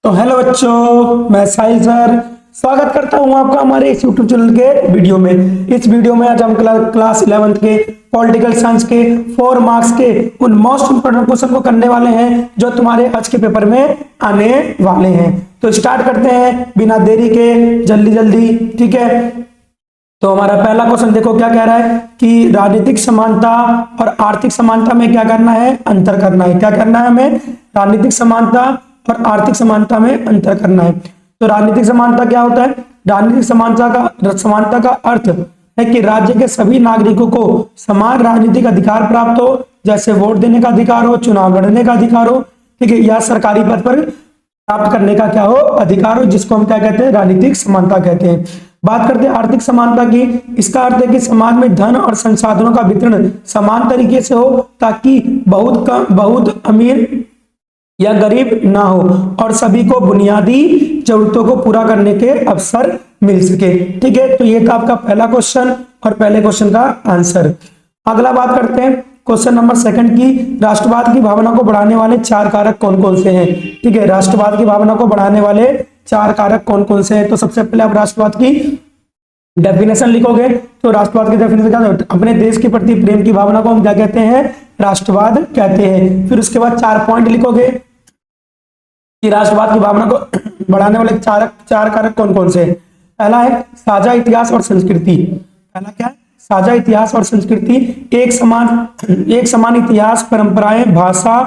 तो हेलो बच्चों, मैं साहिल सर स्वागत करता हूं आपका हमारे इस यूट्यूब चैनल के वीडियो में। इस वीडियो में आज हम क्लास 11th के पॉलिटिकल साइंस के 4 मार्क्स के उन मोस्ट इंपोर्टेंट क्वेश्चन को करने वाले हैं जो तुम्हारे आज के पेपर में आने वाले हैं। तो स्टार्ट करते हैं बिना देरी के, जल्दी जल्दी। ठीक है, तो हमारा पहला क्वेश्चन देखो क्या कह रहा है कि राजनीतिक समानता और आर्थिक समानता में क्या करना है, अंतर करना है। क्या करना है हमें? राजनीतिक समानता और आर्थिक समानता में अंतर करना है। तो राजनीतिक समानता क्या होता है? राजनीतिक समानता का अर्थ है कि राज्य के सभी नागरिकों को समान राजनीतिक अधिकार प्राप्त हो, जैसे वोट देने का अधिकार हो, चुनाव लड़ने का अधिकार हो, ठीक है, या सरकारी पद पर प्राप्त करने का क्या हो, अधिकार हो, जिसको हम क्या कहते हैं, राजनीतिक समानता कहते हैं। बात करते हैं आर्थिक समानता की। इसका अर्थ है कि समाज में धन और संसाधनों का वितरण समान तरीके से हो ताकि बहुत अमीर या गरीब ना हो और सभी को बुनियादी जरूरतों को पूरा करने के अवसर मिल सके। ठीक है, तो ये था आपका पहला क्वेश्चन और पहले क्वेश्चन का आंसर। अगला बात करते हैं क्वेश्चन नंबर 2 की। राष्ट्रवाद की भावना को बढ़ाने वाले 4 कारक कौन कौन से हैं? ठीक है, राष्ट्रवाद की भावना को बढ़ाने वाले 4 कारक कौन कौन से हैं? तो सबसे पहले आप राष्ट्रवाद की डेफिनेशन लिखोगे। तो राष्ट्रवाद की डेफिनेशन क्या है? अपने देश के प्रति प्रेम की भावना को हम क्या कहते हैं? राष्ट्रवाद कहते हैं। फिर उसके बाद 4 पॉइंट लिखोगे कि राष्ट्रवाद की भावना को बढ़ाने वाले 4 कारक कौन कौन से हैं। पहला है साझा इतिहास और संस्कृति। पहला क्या है? साझा इतिहास और संस्कृति। एक समान इतिहास, परंपराएं, भाषा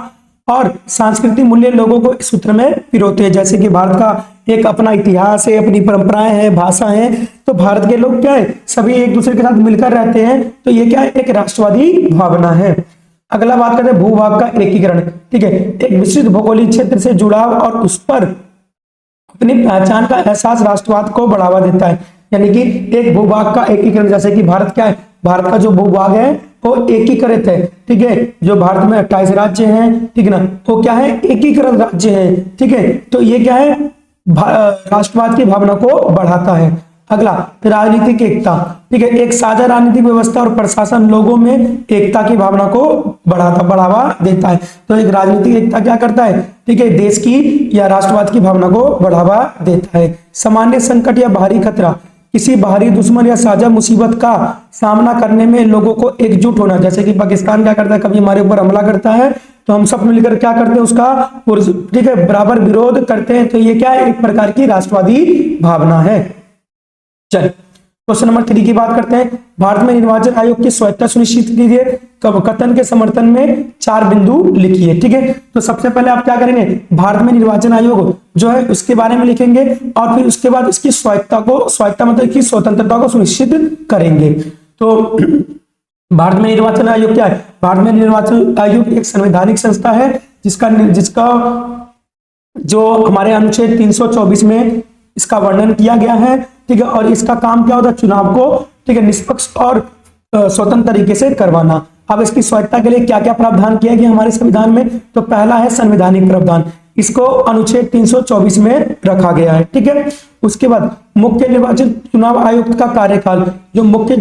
और सांस्कृतिक मूल्य लोगों को इस सूत्र में पिरोते हैं। जैसे कि भारत का एक अपना इतिहास है, अपनी परंपराएं हैं, भाषा है, तो भारत के लोग क्या है, सभी एक दूसरे के साथ मिलकर रहते हैं। तो ये क्या है? एक राष्ट्रवादी भावना है। अगला बात करते हैं भूभाग का एकीकरण। ठीक है, एक विशिष्ट भौगोलिक क्षेत्र से जुड़ाव और उस पर अपनी पहचान का एहसास राष्ट्रवाद को बढ़ावा देता है। यानी कि एक भूभाग का एकीकरण, जैसे कि भारत क्या है, भारत का जो भूभाग है वो एकीकृत है। ठीक है, जो भारत में 28 राज्य हैं, ठीक है ना, तो क्या है, एकीकृत राज्य है। ठीक है, तो ये क्या है, राष्ट्रवाद की भावना को बढ़ाता है। अगला राजनीतिक एकता। ठीक है, एक साझा राजनीतिक व्यवस्था और प्रशासन लोगों में एकता की भावना को बढ़ावा देता है। तो एक राजनीतिक एकता क्या करता है? ठीक है, देश की या राष्ट्रवाद की भावना को बढ़ावा देता है। सामान्य संकट या बाहरी खतरा, किसी बाहरी दुश्मन या साझा मुसीबत का सामना करने में लोगों को एकजुट होना। जैसे कि पाकिस्तान क्या करता है, कभी हमारे ऊपर हमला करता है तो हम सब मिलकर क्या करते हैं, उसका, ठीक है, बराबर विरोध करते हैं। तो ये क्या है, एक प्रकार की राष्ट्रवादी भावना है। चल क्वेश्चन नंबर 3 की बात करते हैं। भारत में निर्वाचन आयोग की स्वायत्तता सुनिश्चित कीजिए। कथन के समर्थन में 4 बिंदु लिखिए। ठीक है, तो सबसे पहले आप क्या करेंगे, भारत में निर्वाचन आयोग जो है उसके बारे में लिखेंगे और फिर उसके बाद इसकी स्वायत्तता मतलब की स्वतंत्रता को सुनिश्चित करेंगे। तो भारत में निर्वाचन आयोग क्या है? भारत में निर्वाचन आयोग एक संवैधानिक संस्था है जिसका जो हमारे अनुच्छेद 324 में इसका वर्णन किया गया है। ठीक है, और इसका काम क्या होता है? चुनाव को, ठीक है, निष्पक्ष और स्वतंत्र तरीके से करवाना। अब इसकी स्वायत्तता के लिए क्या क्या प्रावधान किया गया हमारे संविधान में? तो पहला है संवैधानिक प्रावधान, इसको अनुच्छेद 324 में रखा गया है। ठीक है, उसके बाद मुख्य निर्वाचन चुनाव आयुक्त का कार्यकाल, जो मुख्य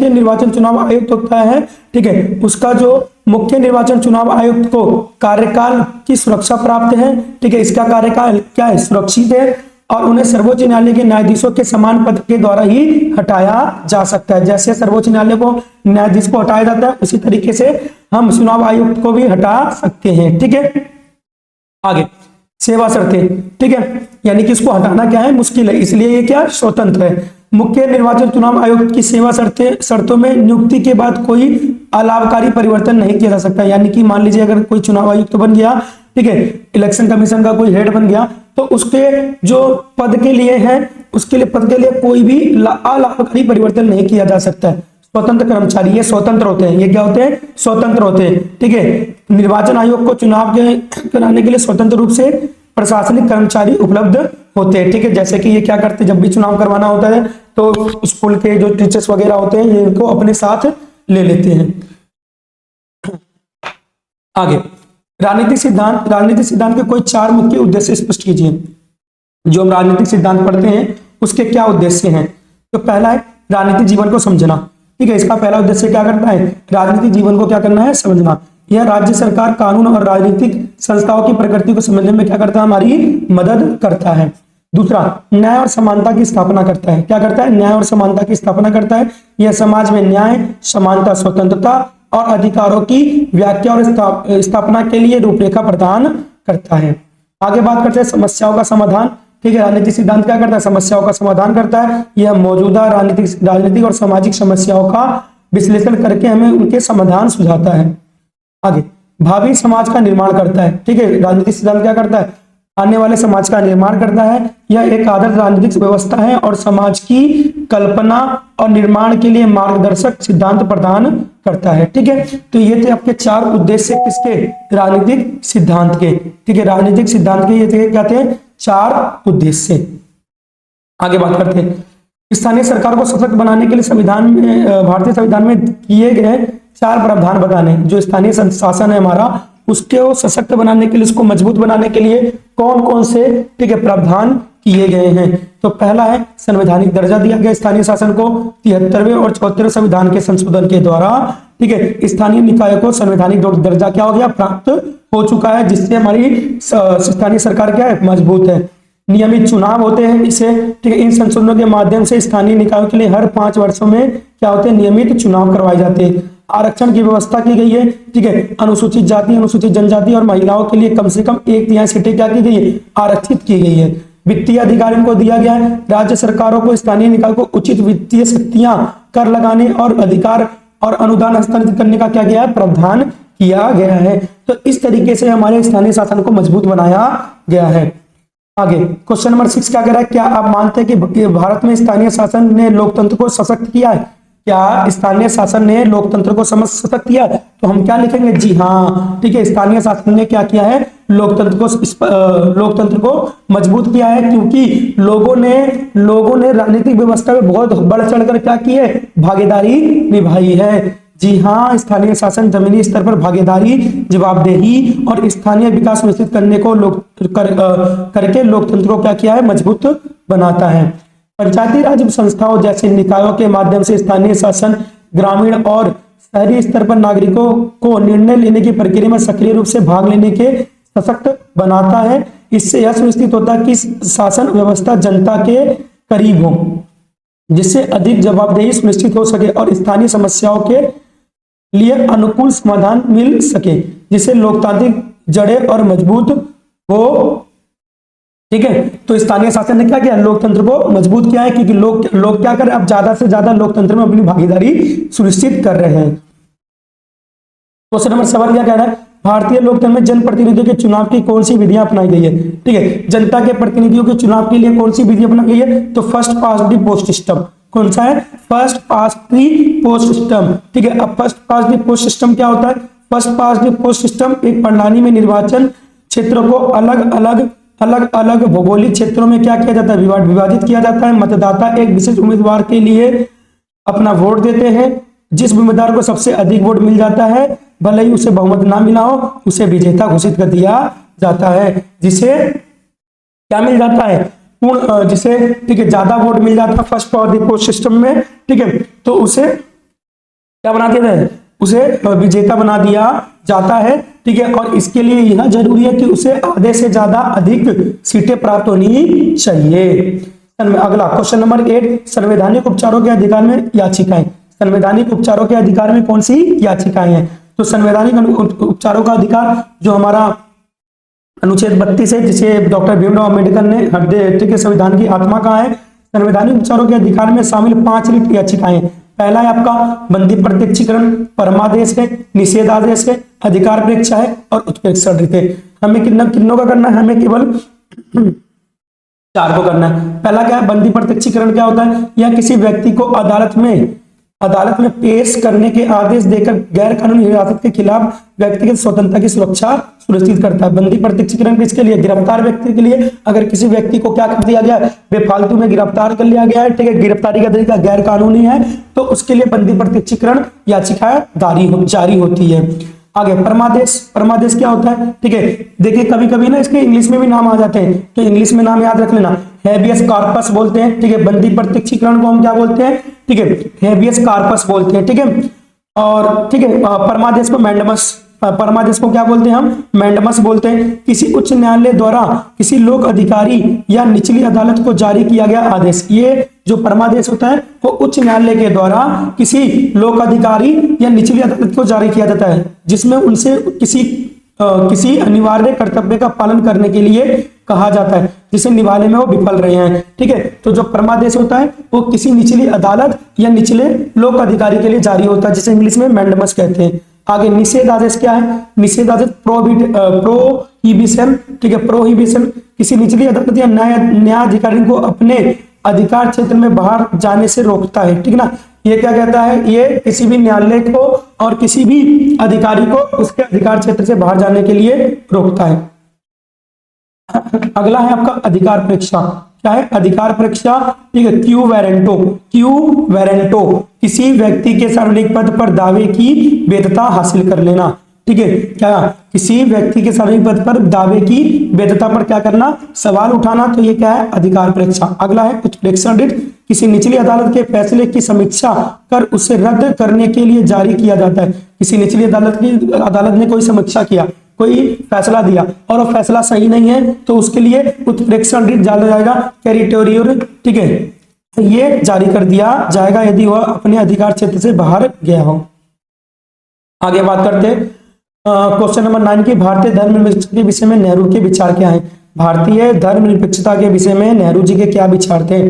निर्वाचन चुनाव आयुक्त होता है, ठीक है, उसका जो मुख्य निर्वाचन चुनाव आयुक्त को कार्यकाल की सुरक्षा प्राप्त है। ठीक है, इसका कार्यकाल क्या है? सुरक्षित है और उन्हें सर्वोच्च न्यायालय के न्यायाधीशों के समान पद के द्वारा ही हटाया जा सकता है। जैसे सर्वोच्च न्यायालय को न्यायाधीश को हटाया जाता है, उसी तरीके से हम चुनाव आयुक्त को भी हटा सकते हैं। ठीक है, आगे सेवा शर्तें। ठीक है, यानी कि इसको हटाना क्या है, मुश्किल है, इसलिए ये क्या, स्वतंत्र है। मुख्य निर्वाचन चुनाव आयुक्त की सेवा शर्तों में नियुक्ति के बाद कोई अलाभकारी परिवर्तन नहीं किया जा सकता। यानी कि मान लीजिए अगर कोई चुनाव आयुक्त बन गया, ठीक है, इलेक्शन कमीशन का कोई हेड बन गया, तो उसके जो पद के लिए है, उसके लिए पद के लिए कोई भी अलाभकारी परिवर्तन नहीं किया जा सकता है। स्वतंत्र कर्मचारी ये स्वतंत्र होते हैं। ये क्या होते हैं? स्वतंत्र होते हैं। ठीक है, निर्वाचन आयोग को चुनाव कराने के लिए स्वतंत्र रूप से प्रशासनिक कर्मचारी उपलब्ध होते हैं। ठीक है, जैसे कि ये क्या करते हैं, जब भी चुनाव करवाना होता है तो स्कूल के जो टीचर्स वगैरह होते हैं ये इनको अपने साथ ले लेते हैं। आगे राजनीतिक सिद्धांत के कोई 4 मुख्य उद्देश्य स्पष्ट कीजिए। जो हम राजनीतिक सिद्धांत पढ़ते हैं उसके क्या उद्देश्य हैं? तो पहला है राजनीतिक जीवन को समझना। ठीक है, इसका पहला उद्देश्य क्या करता है? राजनीतिक जीवन को क्या करना है? समझना। यह राज्य सरकार, कानून और राजनीतिक संस्थाओं की प्रकृति को समझने में क्या करता है, हमारी मदद करता है। दूसरा, न्याय और समानता की स्थापना करता है। क्या करता है, न्याय और समानता की स्थापना करता है। यह समाज में न्याय, समानता, स्वतंत्रता और अधिकारों की व्याख्या और स्थापना के लिए रूपरेखा प्रदान करता है। आगे बात करते हैं समस्याओं का समाधान। ठीक है, राजनीतिक सिद्धांत क्या करता है, समस्याओं का समाधान करता है। यह मौजूदा राजनीतिक और सामाजिक समस्याओं का विश्लेषण करके हमें उनके समाधान सुझाता है। आगे, भावी समाज का निर्माण करता है। ठीक है, राजनीतिक सिद्धांत क्या करता है, आने वाले समाज का निर्माण करता है। यह एक आदर्श राजनीतिक व्यवस्था है और समाज की कल्पना और निर्माण के लिए मार्गदर्शक सिद्धांत प्रदान करता है। ठीक है, तो ये थे आपके 4 उद्देश्य किसके, राजनीतिक सिद्धांत के। ठीक है, राजनीतिक सिद्धांत के ये थे क्या थे, 4 उद्देश्य। आगे बात करते हैं स्थानीय सरकार को सशक्त बनाने के लिए संविधान में, भारतीय संविधान में किए गए 4 प्रावधान बताने। जो स्थानीय शासन है हमारा, उसको सशक्त बनाने के लिए, उसको मजबूत बनाने के लिए कौन कौन से, ठीक है, प्रावधान किए गए हैं। तो पहला है संवैधानिक दर्जा दिया गया स्थानीय शासन को 73वें और 74वें संविधान के संशोधन के द्वारा। ठीक है, स्थानीय निकाय को संवैधानिक दर्जा क्या हो गया, प्राप्त हो चुका है, जिससे हमारी स्थानीय सरकार क्या है, मजबूत है। नियमित चुनाव होते हैं इसे। ठीक है, इन संशोधनों के माध्यम से स्थानीय निकायों के लिए हर 5 वर्षों में क्या होते हैं, नियमित चुनाव करवाए जाते हैं। आरक्षण की व्यवस्था की गई है। ठीक है, अनुसूचित जाति, अनुसूचित जनजाति और महिलाओं के लिए कम से कम 1/3 सीटें क्या की गई है, आरक्षित की गई है। वित्तीय अधिकारियों को दिया गया है, राज्य सरकारों को स्थानीय निकाय को उचित वित्तीय शक्तियां, कर लगाने और अधिकार और अनुदान हस्तांतरित करने का क्या गया है, प्रावधान किया गया है। तो इस तरीके से हमारे स्थानीय शासन को मजबूत बनाया गया है। आगे क्वेश्चन नंबर 6 क्या कह रहा है, क्या आप मानते हैं कि भारत में स्थानीय शासन ने लोकतंत्र को सशक्त किया है? क्या स्थानीय शासन ने लोकतंत्र को सशक्त किया है? तो हम क्या लिखेंगे, जी हाँ। ठीक है, स्थानीय शासन ने क्या किया है, लोकतंत्र को मजबूत किया है, क्योंकि लोगों ने राजनीतिक व्यवस्था में बहुत बढ़ चढ़कर क्या की है, भागीदारी निभाई है। जी हाँ, स्थानीय शासन जमीनी स्तर पर भागीदारी, जवाबदेही और स्थानीय विकास सुनिश्चित करने को करके लोकतंत्र को क्या किया है, मजबूत बनाता है। पंचायती राज संस्थाओं जैसे निकायों के माध्यम से स्थानीय शासन ग्रामीण और शहरी स्तर पर नागरिकों को निर्णय लेने की प्रक्रिया में सक्रिय रूप से भाग लेने के सशक्त बनाता है। इससे यह सुनिश्चित होता है कि शासन व्यवस्था जनता के करीब हो, जिससे अधिक जवाबदेही सुनिश्चित हो सके और स्थानीय समस्याओं के लिए अनुकूल समाधान मिल सके, जिससे लोकतांत्रिक जड़ें और मजबूत हो। ठीक है, तो स्थानीय शासन ने क्या किया, लोकतंत्र को मजबूत किया है, क्योंकि लोग क्या कर रहे हैं, अब ज्यादा से ज्यादा लोकतंत्र में अपनी भागीदारी सुनिश्चित कर रहे हैं। क्वेश्चन नंबर 7 क्या कह रहा है, भारतीय लोकतंत्र में जनप्रतिनिधियों के चुनाव की कौन सी विधियां अपनाई गई है? ठीक है, जनता के प्रतिनिधियों के चुनाव के लिए कौन सी विधि अपनाई गई है? तो first past the post system. कौन सा है? First past the post system. ठीक है, अब first past the post system क्या होता है? First past the post system एक प्रणाली में निर्वाचन क्षेत्रों को अलग अलग भौगोलिक क्षेत्रों में क्या किया जाता है, विभाजित किया जाता है। मतदाता एक विशेष उम्मीदवार के लिए अपना वोट देते हैं। जिस उम्मीदवार को सबसे अधिक वोट मिल जाता है, भले ही उसे बहुमत ना मिला हो, उसे विजेता घोषित कर दिया जाता है। जिसे क्या मिल जाता है, पूर्ण, जिसे ठीक है ज्यादा वोट मिल जाता है first past the post system में। ठीक है, तो उसे क्या बना दिया जाए, उसे विजेता बना दिया जाता है। ठीक है, और इसके लिए यह जरूरी है कि उसे आधे से ज्यादा अधिक सीटें प्राप्त होनी चाहिए। अगला क्वेश्चन नंबर 8, संवैधानिक उपचारों के अधिकार में याचिकाएं। संवैधानिक उपचारों के अधिकार में कौन सी याचिकाएं हैं? तो संवैधानिक उपचारों का अधिकार जो हमारा अनुच्छेद 32 है, जिसे डॉक्टर भीमराव अम्बेडकर ने हृदय संविधान की आत्मा कहा है। संवैधानिक उपचारों के अधिकार में शामिल 5 रिट याचिकाएं। पहला है आपका बंदी प्रत्यक्षीकरण, परमादेश है, निषेधादेश है, अधिकार परीक्षा है और उत्प्रेक्षण रिट है। हमें किन्नों का करना है, हमें केवल 4 को करना है। पहला क्या है, बंदी प्रत्यक्षीकरण क्या होता है? यह किसी व्यक्ति को अदालत में पेश करने के आदेश देकर गैर कानूनी हिरासत के खिलाफ व्यक्तिगत स्वतंत्रता की सुरक्षा सुनिश्चित करता है। बंदी प्रत्यक्षीकरण किसके लिए? गिरफ्तार व्यक्ति के लिए। अगर किसी व्यक्ति को क्या कर दिया गया है, बेफालतू में गिरफ्तार कर लिया गया है, ठीक है, गिरफ्तारी का तरीका गैर कानूनी है, तो उसके लिए बंदी प्रत्यक्षीकरण याचिका जारी होती है। आगे परमादेश क्या होता है? ठीक है, देखिए कभी कभी ना इसके इंग्लिश में भी नाम आ जाते हैं, तो इंग्लिश में नाम याद रख लेना। हैबियस कॉर्पस बोलते हैं। ठीक है, बंदी प्रत्यक्षीकरण को हम क्या बोलते हैं? ठीक है, हैबियस कॉर्पस बोलते हैं। ठीक है, और ठीक है, परमादेश को मैंडमस परमादेश को क्या बोलते हैं हम? मैंडमस बोलते हैं। किसी उच्च न्यायालय द्वारा किसी लोक अधिकारी या निचली अदालत को जारी किया गया आदेश, ये जो परमादेश होता है वो उच्च न्यायालय के द्वारा किसी लोक अधिकारी या निचली अदालत को जारी किया जाता है, जिसमें उनसे किसी अनिवार्य कर्तव्य का पालन करने के लिए कहा जाता है, जिसे निभाने में वो विफल रहे हैं। ठीक है, तो जो परमादेश होता है वो किसी निचली अदालत या निचले लोक अधिकारी के लिए जारी होता है, जिसे इंग्लिश में मैंडमस कहते हैं। आगे निषेध आदेश क्या है? निषेध आदेश प्रोहिबिशन। ठीक है, प्रोहिबिशन किसी निचली अदालत या न्यायाधिकारी को अपने अधिकार क्षेत्र में बाहर जाने से रोकता है। ठीक है ना, ये क्या कहता है? ये किसी भी न्यायालय को और किसी भी अधिकारी को उसके अधिकार क्षेत्र से बाहर जाने के लिए रोकता है। अगला है आपका अधिकार परीक्षा। क्या है? अधिकार परीक्षा। ठीक है, क्यू वेरेंटो किसी व्यक्ति के सार्वजनिक पद पर दावे की वैधता हासिल कर लेना। ठीक है, क्या? किसी व्यक्ति के सार्वजनिक पद पर दावे की वैधता पर क्या करना? सवाल उठाना। तो ये क्या है? अधिकार परीक्षा। अगला है उत्प्रेक्षण रिट, किसी निचली अदालत के फैसले की समीक्षा कर उसे रद्द करने के लिए जारी किया जाता है। किसी निचली अदालत ने कोई समीक्षा किया, कोई फैसला दिया और वो फैसला सही नहीं है, तो उसके लिए उत्प्रेक्षण रिट जारी जाएगा, टेरिटोरियल। ठीक है, ये जारी कर दिया जाएगा यदि वह अपने अधिकार क्षेत्र से बाहर गया हो। आगे बात करते हैं क्वेश्चन नंबर 9 की, भारतीय धर्मनिरपेक्षता के विषय में नेहरू के विचार क्या है? भारतीय धर्मनिरपेक्षता के विषय में नेहरू जी के क्या विचार थे?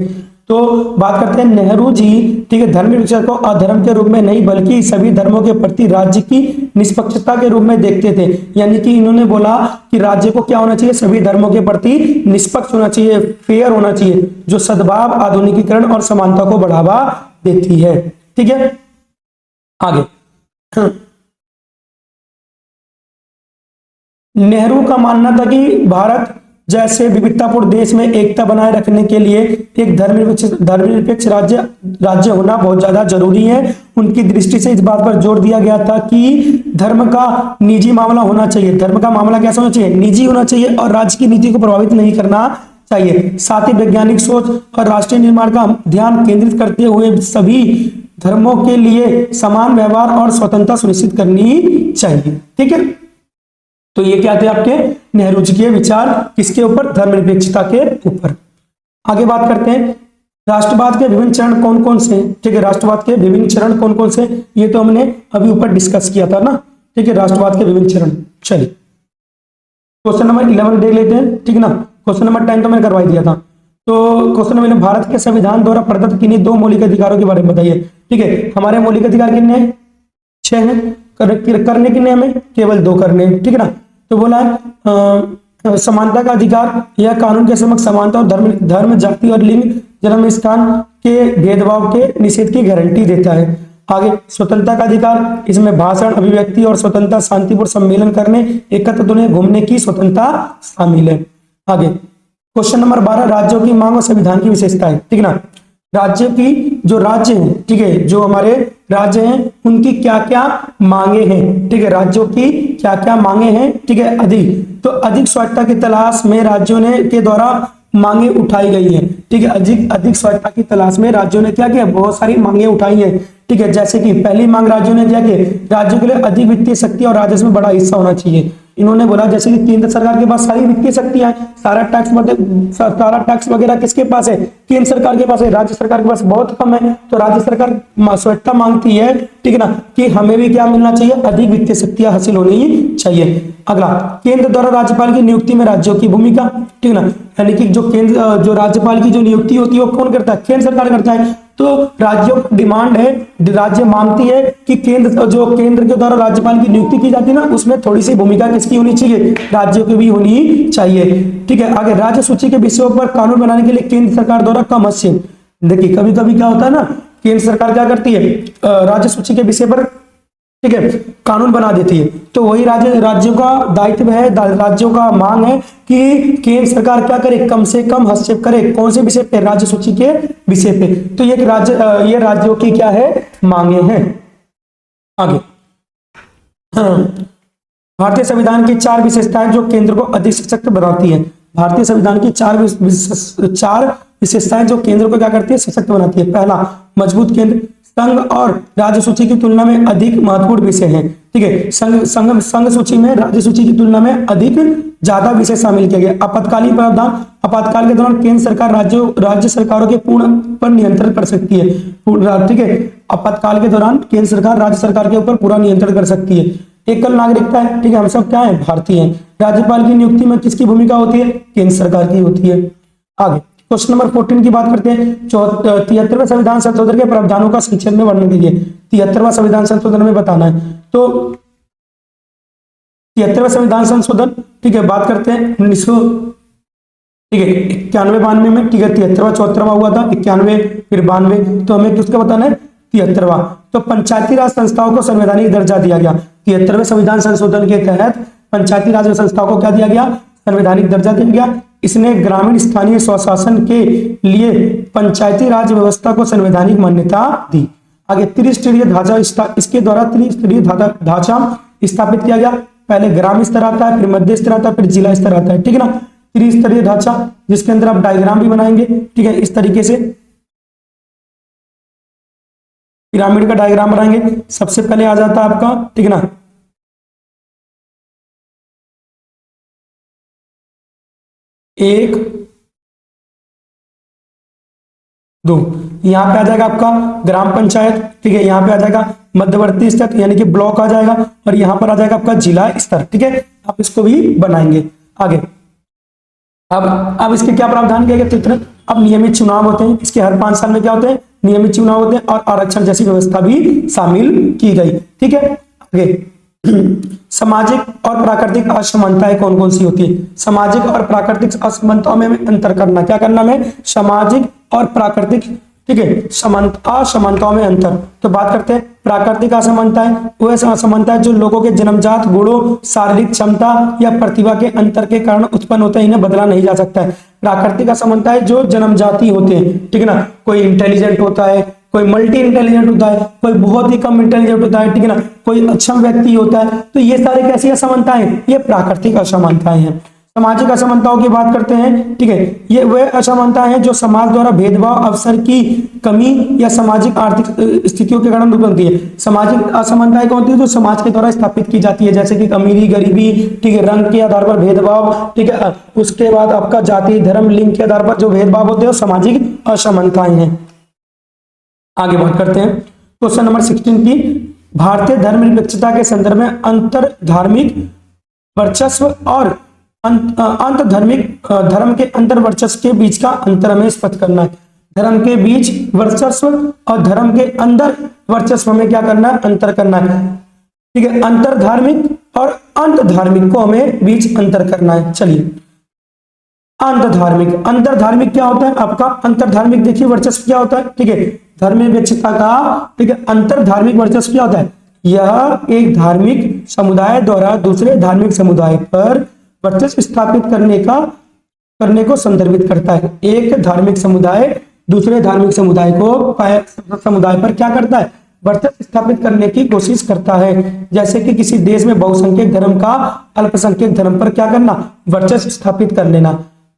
तो बात करते हैं नेहरू जी। ठीक है, धर्मनिरपेक्षता को अधर्म के रूप में नहीं बल्कि सभी धर्मों के प्रति राज्य की निष्पक्षता के रूप में देखते थे। यानी कि इन्होंने बोला कि राज्य को क्या होना चाहिए? सभी धर्मों के प्रति निष्पक्ष होना चाहिए, फेयर होना चाहिए, जो सद्भाव, आधुनिकीकरण और समानता को बढ़ावा देती है। ठीक है, आगे नेहरू का मानना था कि भारत जैसे विविधतापूर्ण देश में एकता बनाए रखने के लिए एक धर्मनिरपेक्ष राज्य होना बहुत ज्यादा जरूरी है। उनकी दृष्टि से इस बात पर जोर दिया गया था कि धर्म का निजी मामला होना चाहिए। धर्म का मामला कैसा होना चाहिए? निजी होना चाहिए और राज्य की नीति को प्रभावित नहीं करना चाहिए। साथ ही वैज्ञानिक सोच और राष्ट्रीय निर्माण का ध्यान केंद्रित करते हुए सभी धर्मों के लिए समान व्यवहार और स्वतंत्रता सुनिश्चित करनी चाहिए। ठीक है, तो ये क्या थे आपके नेहरू जी के विचार, किसके ऊपर? धर्मनिरपेक्षता के ऊपर। आगे बात करते हैं राष्ट्रवाद के विभिन्न चरण कौन कौन से? ठीक है, राष्ट्रवाद के विभिन्न चरण कौन कौन से? ये तो हमने अभी ऊपर डिस्कस किया था ना। ठीक है, राष्ट्रवाद के विभिन्न चरण। चलिए क्वेश्चन नंबर 11 देख लेते हैं। ठीक है ना, क्वेश्चन नंबर 10 तो मैंने करवा दिया था। तो क्वेश्चन नंबर भारत के संविधान द्वारा प्रदत्त किन्हीं 2 मौलिक अधिकारों के बारे में बताइए। ठीक है, हमारे मौलिक अधिकार कितने हैं? 6 हैं। करने कितने हमें? केवल 2 करने। ठीक है ना, तो बोला है समानता का अधिकार, यह कानून के समक्ष समानता और धर्म, जाति और लिंग, जन्म स्थान के भेदभाव के निषेध की गारंटी देता है। आगे स्वतंत्रता का अधिकार, इसमें भाषण, अभिव्यक्ति और स्वतंत्रता, शांतिपूर्ण सम्मेलन करने, एकत्र दुनिया घूमने की स्वतंत्रता शामिल है। आगे क्वेश्चन नंबर 12 राज्यों की मांग और संविधान की विशेषताएं। ठीक है ना, राज्य की जो राज्य हैं, ठीक है, जो हमारे राज्य हैं उनकी क्या क्या मांगे हैं। ठीक है, राज्यों की क्या क्या मांगे हैं। ठीक है, अधिक स्वायत्तता की तलाश में राज्यों ने के द्वारा मांगे उठाई गई है। ठीक है, अधिक स्वायत्तता की तलाश में राज्यों ने क्या किया? बहुत सारी मांगे उठाई है। ठीक है, जैसे कि पहली मांग राज्यों ने क्या की? राज्यों के लिए अधिक वित्तीय शक्ति और राजस्व में बड़ा हिस्सा होना चाहिए। इन्होंने बोला जैसे कि केंद्र सरकार के पास सारी वित्तीय शक्तियां हैं, सारा टैक्स वगैरह किसके पास है? केंद्र सरकार के पास है, राज्य सरकार के पास बहुत कम है। तो राज्य सरकार स्वायत्तता मांगती है, ठीक है ना, कि हमें भी क्या मिलना चाहिए? अधिक वित्तीय शक्तियां हासिल होनी चाहिए। अगला केंद्र द्वारा राज्यपाल की नियुक्ति में राज्यों की भूमिका। ठीक है ना, यानी कि जो राज्यपाल की जो नियुक्ति होती है वो कौन करता है? केंद्र सरकार करता है। तो राज्यों की डिमांड है, राज्य मांगती है कि केंद्र के द्वारा राज्यपाल की नियुक्ति की जाती है ना, उसमें थोड़ी सी भूमिका किसकी होनी चाहिए? राज्यों की भी होनी चाहिए। ठीक है, आगे राज्य सूची के विषयों पर कानून बनाने के लिए केंद्र सरकार द्वारा कम हस्तक्षेप। देखिए कभी कभी क्या होता है ना, केंद्र सरकार क्या करती है? राज्य सूची के विषय पर, ठीक है, कानून बना देती है। तो वही राज्यों का दायित्व है, राज्यों का मांग है कि केंद्र सरकार क्या करे? कम से कम हस्तक्षेप करे। कौन से विषय पे? राज्य सूची के विषय पे। तो ये राज्यों की क्या है? मांगे हैं। आगे भारतीय संविधान की 4 विशेषताएं जो केंद्र को अधिक सशक्त बनाती है। भारतीय संविधान की 4 विशेषताएं जो केंद्र को क्या करती है, सशक्त बनाती है। पहला, मजबूत केंद्र। संघ और राज्य सूची की तुलना में अधिक महत्वपूर्ण विषय हैं। ठीक है, संघ सूची में राज्य सूची की तुलना में अधिक ज्यादा विषय शामिल किया गया। आपातकालीन प्रावधान, आपातकाल के दौरान केंद्र सरकार राज्य सरकारों के पूर्ण पर नियंत्रण कर सकती है। ठीक है, आपातकाल के दौरान केंद्र सरकार राज्य सरकार के ऊपर पूरा नियंत्रण कर सकती है। एकल नागरिकता है। ठीक है, हम सब क्या है, भारतीय हैं। राज्यपाल की नियुक्ति में किसकी भूमिका होती है, केंद्र सरकार की होती है। आगे क्वेश्चन नंबर 14 की बात करते हैं। 73वें संविधान संशोधन के प्रावधानों का संक्षेप में वर्णन कीजिए। 73वां संविधान संशोधन में बताना है। तो 73वां संविधान संशोधन, ठीक है, बात करते हैं 1900, ठीक है, 91-92 में। ठीक है, 73वां 74वां हुआ था, 91 फिर 92, तो हमें किसका बताना है, 73वां। तो पंचायती राज संस्थाओं को संवैधानिक दर्जा दिया गया। 73वें संविधान संशोधन के तहत पंचायती राज संस्थाओं को क्या दिया गया, संवैधानिक दर्जा दिया गया। इसने ग्रामीण स्थानीय स्वशासन के लिए पंचायती राज व्यवस्था को संवैधानिक मान्यता दी। आगे त्रिस्तरीय ढांचा, इसके द्वारा त्रिस्तरीय ढांचा स्थापित किया गया। पहले ग्राम स्तर आता है, फिर मध्य स्तर आता है, फिर जिला स्तर आता है। ठीक है ना, त्रिस्तरीय ढांचा, जिसके अंदर आप डायग्राम भी बनाएंगे। ठीक है, इस तरीके से पिरामिड का डायग्राम बनाएंगे। सबसे पहले आ जाता है आपका, ठीक है ना, एक, दो, यहां पे आ जाएगा आपका ग्राम पंचायत। ठीक है, यहां पे आ जाएगा मध्यवर्ती स्तर यानी कि ब्लॉक आ जाएगा, और यहां पर आ जाएगा आपका जिला स्तर। ठीक है, आप इसको भी बनाएंगे। आगे अब इसके क्या प्रावधान किया गया चित्र। अब नियमित चुनाव होते हैं, इसके हर 5 साल में क्या होते हैं, नियमित चुनाव होते हैं, और आरक्षण जैसी व्यवस्था भी शामिल की गई। ठीक है, आगे सामाजिक और प्राकृतिक असमानताएं कौन कौन सी होती है। सामाजिक और प्राकृतिक असमानताओं में अंतर करना, क्या करना है, सामाजिक और प्राकृतिक, ठीक है, असमानताओं में अंतर। तो बात करते हैं प्राकृतिक असमानताएं। वो ऐसा असमानताएं जो लोगों के जन्मजात गुणों, शारीरिक क्षमता या प्रतिभा के अंतर के कारण उत्पन्न होते हैं, इन्हें बदला नहीं जा सकता है। प्राकृतिक असमानताएं जो जन्मजाति होते हैं, ठीक है ना, कोई इंटेलिजेंट होता है, कोई मल्टी इंटेलिजेंट होता है, कोई बहुत ही कम इंटेलिजेंट होता है, ठीक है ना, कोई अक्षम व्यक्ति होता है। तो ये सारी कैसी असमानताएं, ये प्राकृतिक असमानताएं हैं। सामाजिक असमानताओं की बात करते हैं। ठीक है, ये वे असमानताएं हैं जो समाज द्वारा भेदभाव, अवसर की कमी या सामाजिक आर्थिक स्थितियों के कारण उत्पन्न होती है। सामाजिक असमानताएं कौन होती है, जो समाज के द्वारा स्थापित की जाती है, जैसे कि अमीरी, गरीबी, ठीक है, रंग के आधार पर भेदभाव, ठीक है, उसके बाद आपका जाति, धर्म, लिंग के आधार पर जो भेदभाव होते हैं वो सामाजिक असमानताएं हैं। आगे बात करते हैं क्वेश्चन नंबर 16 की। भारतीय धर्मनिरपेक्षता के संदर्भ में अंतर धार्मिक वर्चस्व और अंत धार्मिक धर्म के अंतर वर्चस्व के बीच का अंतर हमें स्पष्ट करना है। धर्म के बीच वर्चस्व और धर्म के अंदर वर्चस्व में क्या करना है, अंतर करना है। ठीक है, अंतर धार्मिक और अंत धार्मिक को हमें बीच अंतर करना है। चलिए, अंतर धार्मिक क्या होता है आपका, अंतर धार्मिक देखिए वर्चस्व क्या होता है। ठीक है, धर्मनिरपेक्षता का, ठीक है, अंतर धार्मिक वर्चस्व क्या होता है, यह एक धार्मिक समुदाय द्वारा दूसरे धार्मिक समुदाय पर वर्चस्व स्थापित करने को संदर्भित करता है। एक धार्मिक समुदाय दूसरे धार्मिक समुदाय पर क्या करता है, वर्चस्व स्थापित करने की कोशिश करता है। जैसे कि किसी देश में बहुसंख्यक धर्म का अल्पसंख्यक धर्म पर क्या करना, वर्चस्व स्थापित कर लेना।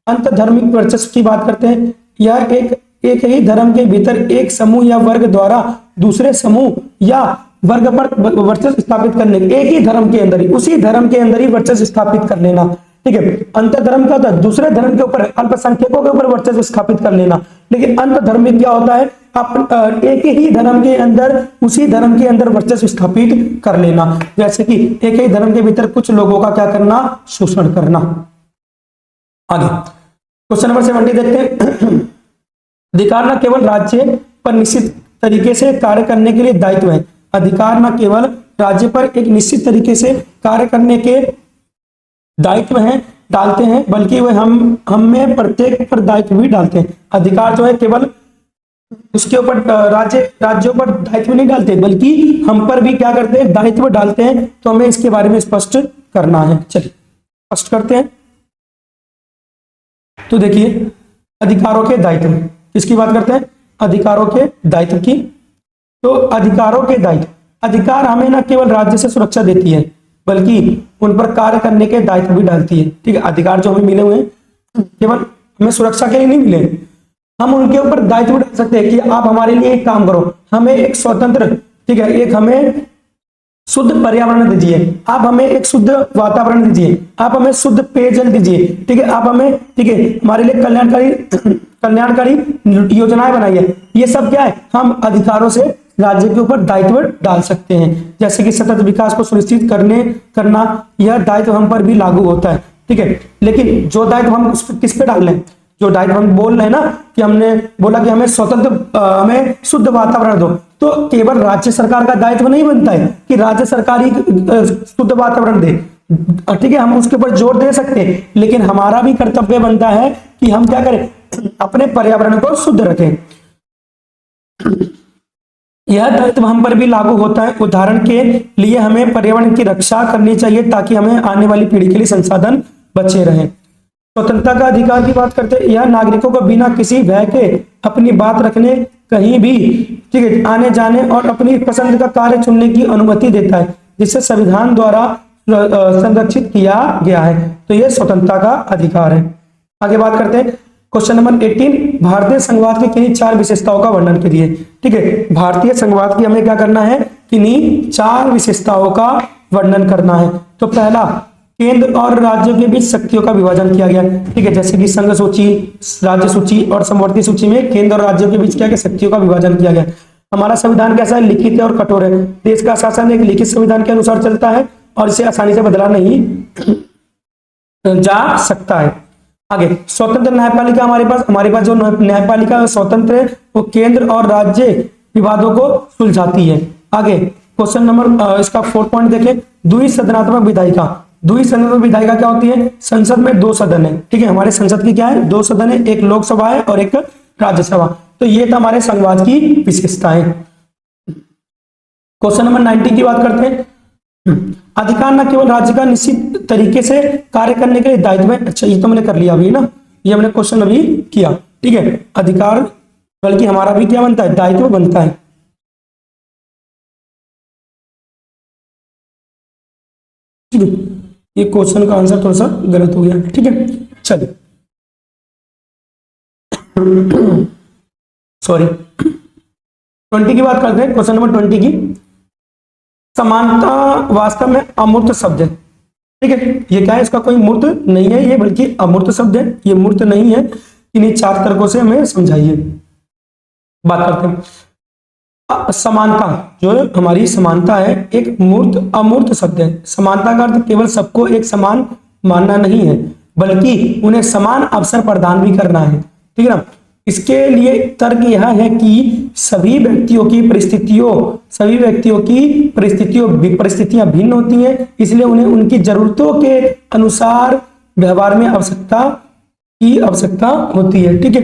अंतर धार्मिक वर्चस्व की बात करते हैं, यह एक ही धर्म के भीतर एक समूह या वर्ग द्वारा दूसरे समूह या वर्ग पर वर्चस्व स्थापित करने, एक ही धर्म के अंदर ही, उसी धर्म के अंदर ही वर्चस्व स्थापित कर लेना। ठीक है, अंतर धर्म का होता है दूसरे धर्म के ऊपर, अल्पसंख्यकों के ऊपर वर्चस्व स्थापित कर लेना। लेकिन अंतर धर्मिक क्या होता है, एक ही धर्म के अंदर, उसी धर्म के अंदर वर्चस्व स्थापित कर लेना। जैसे कि एक ही धर्म के भीतर कुछ लोगों का क्या करना, शोषण करना। आगे क्वेश्चन नंबर 70 देखते हैं। अधिकार न केवल राज्य पर निश्चित तरीके से कार्य करने के लिए दायित्व है। अधिकार न केवल राज्य पर एक निश्चित तरीके से कार्य करने के दायित्व हैं, डालते हैं, बल्कि वे हम में प्रत्येक पर दायित्व भी डालते हैं। अधिकार जो है केवल उसके ऊपर राज्यों पर दायित्व नहीं डालते, बल्कि हम पर भी क्या करते हैं, दायित्व डालते हैं। तो हमें इसके बारे में स्पष्ट करना है। चलिए स्पष्ट करते हैं। तो देखिए, अधिकारों के दायित्व किसकी बात करते हैं, अधिकारों के दायित्व की। तो अधिकारों के दायित्व, अधिकार हमें न केवल राज्य से सुरक्षा देती है, बल्कि उन पर कार्य करने के दायित्व भी डालती है। ठीक है, अधिकार जो हमें मिले हुए हैं केवल हमें सुरक्षा के लिए नहीं मिले, हम उनके ऊपर दायित्व डाल सकते हैं कि आप हमारे लिए एक काम करो, हमें एक स्वतंत्र, ठीक है, एक हमें शुद्ध पर्यावरण दीजिए, आप हमें एक शुद्ध वातावरण दीजिए, आप हमें शुद्ध पेयजल दीजिए, ठीक है, आप हमें, ठीक है, हमारे लिए कल्याणकारी योजनाएं बनाइए। ये सब क्या है, हम अधिकारों से राज्य के ऊपर दायित्व डाल सकते हैं। जैसे कि सतत विकास को सुनिश्चित करना, यह दायित्व हम पर भी लागू होता है, ठीक है। लेकिन जो दायित्व हम किस पे डाल रहे हैं, जो दायित्व हम बोल रहे हैं ना कि हमने बोला कि हमें स्वतंत्र, हमें शुद्ध वातावरण दो, तो केवल राज्य सरकार का दायित्व नहीं बनता है कि राज्य सरकार ही शुद्ध वातावरण दे, ठीक है, हम उसके ऊपर जोर दे सकते हैं, लेकिन हमारा भी कर्तव्य बनता है कि हम क्या करें, अपने पर्यावरण को शुद्ध रखें। यह दायित्व हम पर भी लागू होता है। उदाहरण के लिए हमें पर्यावरण की रक्षा करनी चाहिए ताकि हमें आने वाली पीढ़ी के लिए संसाधन बचे रहें। स्वतंत्रता का अधिकार की बात करते हैं, यह नागरिकों को बिना किसी भय के अपनी बात रखने, कहीं भी, ठीक है, आने जाने और अपनी पसंद का कार्य चुनने की अनुमति देता है, जिसे संविधान द्वारा संरक्षित किया गया है। तो यह स्वतंत्रता का अधिकार है। आगे बात करते हैं क्वेश्चन नंबर 18, भारतीय संघवाद की किन्हीं 4 विशेषताओं का वर्णन करिए। ठीक है, भारतीय संघवाद की हमें क्या करना है, किन्हीं 4 विशेषताओं का वर्णन करना है। तो पहला, केंद्र और राज्यों के बीच शक्तियों का विभाजन किया गया। ठीक है, जैसे कि संघ सूची, राज्य सूची और समवर्ती सूची में केंद्र और राज्यों के बीच क्या शक्तियों का विभाजन किया गया। हमारा संविधान कैसा है, लिखित है और कठोर है। देश का शासन एक लिखित संविधान के अनुसार चलता है और इसे आसानी से बदला नहीं जा सकता है। आगे, स्वतंत्र न्यायपालिका हमारे पास जो न्यायपालिका स्वतंत्र है वो केंद्र और राज्य विवादों को सुलझाती है। आगे क्वेश्चन नंबर इसका 4 पॉइंट देखें, द्विसदनात्मक विधायिका। द्विसदनात्मक विधायिका क्या होती है, संसद में 2 सदन है। ठीक है, हमारे संसद की क्या है, 2 सदन है, एक लोकसभा है और एक राज्यसभा। तो ये था हमारे संघवाद की विशेषताएं। क्वेश्चन नंबर 19 की बात करते हैं, अधिकार न केवल राज्य का निश्चित तरीके से कार्य करने के लिए दायित्व है। अच्छा, ये तो मैंने कर लिया अभी ना, ये हमने क्वेश्चन अभी किया। ठीक है, अधिकार बल्कि हमारा भी क्या बनता है, दायित्व बनता है। ठीक है, ये क्वेश्चन का आंसर थोड़ा सा गलत हो गया। ठीक है, चलिए सॉरी 20 की बात करते हैं। क्वेश्चन नंबर 20 की, समानता वास्तव में अमूर्त शब्द है। ठीक है, ये क्या है, इसका कोई मूर्त नहीं है ये, बल्कि अमूर्त शब्द है, ये मूर्त नहीं है। इन्हीं 4 तर्कों से हमें समझाइए। बात करते हैं समानता, जो हमारी समानता है एक मूर्त अमूर्त शब्द है। समानता का अर्थ केवल सबको एक समान मानना नहीं है, बल्कि उन्हें समान अवसर प्रदान भी करना है। ठीक है ना, इसके लिए तर्क यह है कि सभी व्यक्तियों की परिस्थितियां भिन्न होती हैं, इसलिए उन्हें उनकी जरूरतों के अनुसार व्यवहार में आवश्यकता होती है। ठीक है,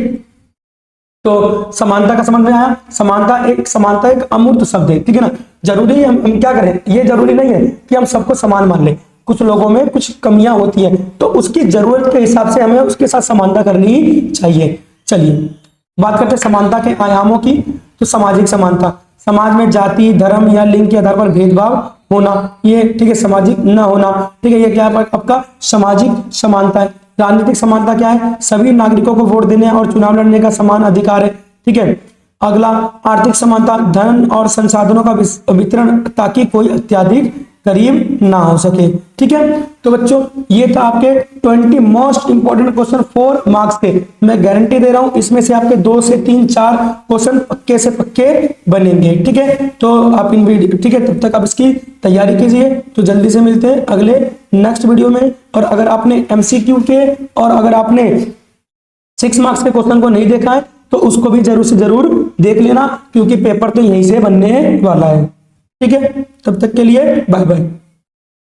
तो समानता का समझ में आया। समानता एक अमूर्त शब्द है। ठीक है ना, जरूरी हम क्या करें, ये जरूरी नहीं है कि हम सबको समान मान लें। कुछ लोगों में कुछ कमियां होती हैं, तो उसकी जरूरत के हिसाब से हमें उसके साथ समानता करनी चाहिए। चलिए बात करते हैं समानता के आयामों की। तो सामाजिक समानता, समाज में जाति, धर्म या लिंग के आधार पर भेदभाव होना, ये ठीक है, सामाजिक न होना। ठीक है, ये क्या है आपका सामाजिक समानता है। राजनीतिक समानता क्या है, सभी नागरिकों को वोट देने और चुनाव लड़ने का समान अधिकार है। ठीक है, अगला आर्थिक समानता, धन और संसाधनों का वितरण ताकि कोई अत्यधिक गरीब ना हो सके। ठीक है, तो बच्चों ये था आपके 20 मोस्ट इंपोर्टेंट क्वेश्चन 4 मार्क्स के। मैं गारंटी दे रहा हूं इसमें से आपके 2 से 3 4 क्वेश्चन पक्के से पक्के बनेंगे। ठीक है, तो आप इन वीडियो, ठीक है, तब तक आप इसकी तैयारी कीजिए। तो जल्दी से मिलते हैं अगले नेक्स्ट वीडियो में। और अगर आपने MCQ के और अगर आपने 6 मार्क्स के क्वेश्चन को नहीं देखा है तो उसको भी जरूर से जरूर देख लेना, क्योंकि पेपर तो यहीं से बनने वाला है। ठीक है, तब तक के लिए बाय बाय।